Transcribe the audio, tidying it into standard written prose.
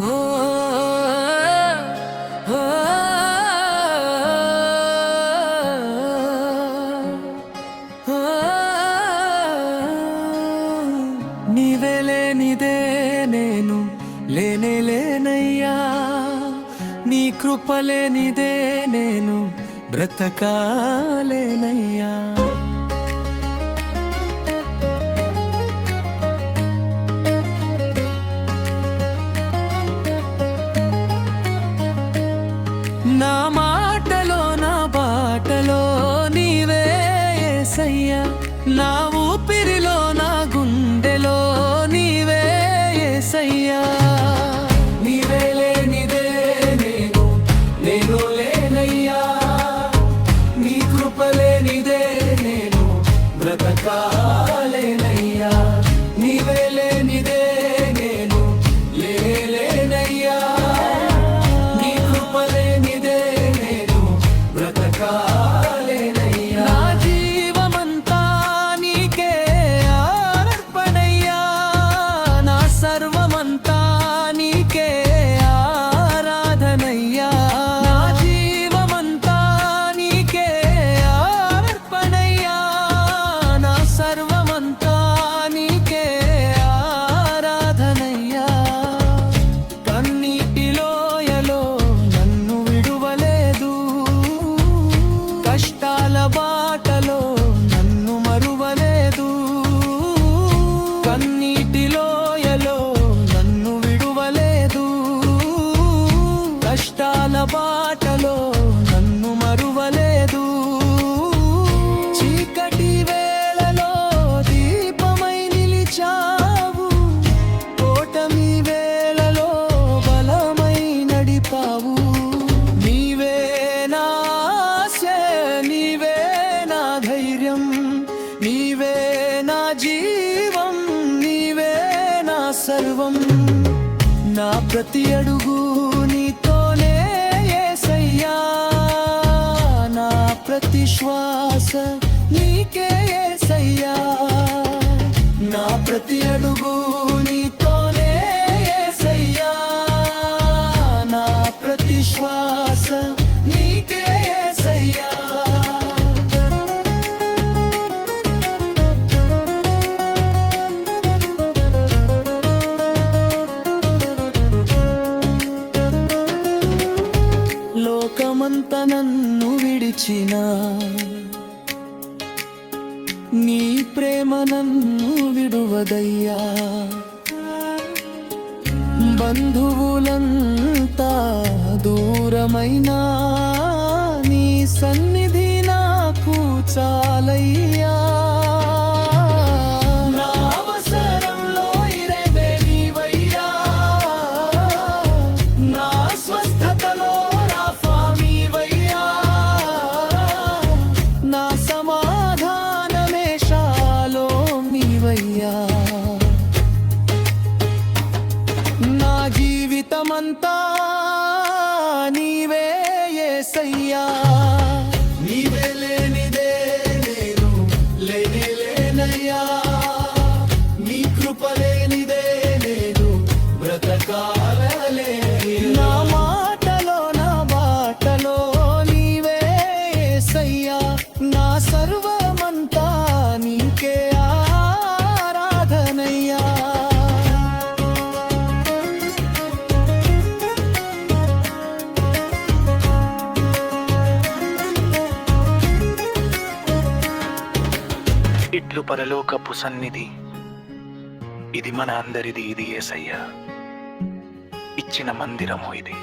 ఓ ఓ నీవే లేనిదే నేను లేనే లేనయ్యా, నీ కృప లేనిదే నేను బ్రతకాలేనయ్యా. నా మాటలో నా బాటలో నీవే యేసయ్యా, నా ఊపిరిలో నా గుండెలో నీవే యేసయ్యా. నీవే లేనిదే నేను నేను లేనయ్యా, నీ కృప లేనిదే నేను బ్రతకాలేనయ్యా. నీవే లేనిదే నేను లేనయ్యా, నీ కృప లేనిదే నేను బ్రతకాలేనయ్యా. నా జీవమంతా నీకే అర్పణయ్యా, నా సర్వమంతా నీకే ఆరాధనయ్యా. నా జీవమంతా నీకే అర్పణయ్యా, నా సర్వమంతా నీకే ఆరాధనయ్యా. కన్నీటిలోయలో నన్ను విడువలేదు, కష్టాల బాటలో నన్ను మరువలేదు. కన్నీటిలోయలో నన్ను విడువలేదు, కష్టాల బాటలో నన్ను మరువలేదు. చీకటి వేళలో దీపమై నిలిచావు, ఓటమి వేళలో బలమై నడిపావు. నీవే నా ఆశ, నీవే నా ధైర్యం, నీవే నా జీవం, నీవే నా సర్వం. నా ప్రతి అడుగు నీతోనే యేసయ్యా, నా ప్రతి శ్వాస నీకే యేసయ్యా. నా ప్రతి అడుగు నీతోనే యేసయ్యా, నా ప్రతి శ్వాస నీకే యేసయ్యా. లోకమంత నన్ను విడిచిన నీ ప్రేమ నన్ను విడువదయ్యా. బంధువులంతా దూరమైనా నీ సన్నిధి నాకు చాలయ్యా. నా అవసరంలో ఇరేవే నీవయ్యా, నా స్వస్థతలో రాఫా నీవయ్యా, నా సమాధానమే షాలోమ్ నీవయ్యా. నా జీవితమంతా నీవే యేసయ్యా, నీవే లేనిదే నేను లేనే లేనయ్యా, నీ కృప లేనిదే నేను బ్రతకాలేనయ్యా. నా మాటలో నా బాటలో నీవే యేసయ్యా, నా సర్వమంతా నీకే ఆరాధనయ్యా. ఇట్లు పరలోకపు సన్నిధి, ఇది మన అందరిది, ఇది యేసయ్య ఇచ్చిన మందిరము ఇది.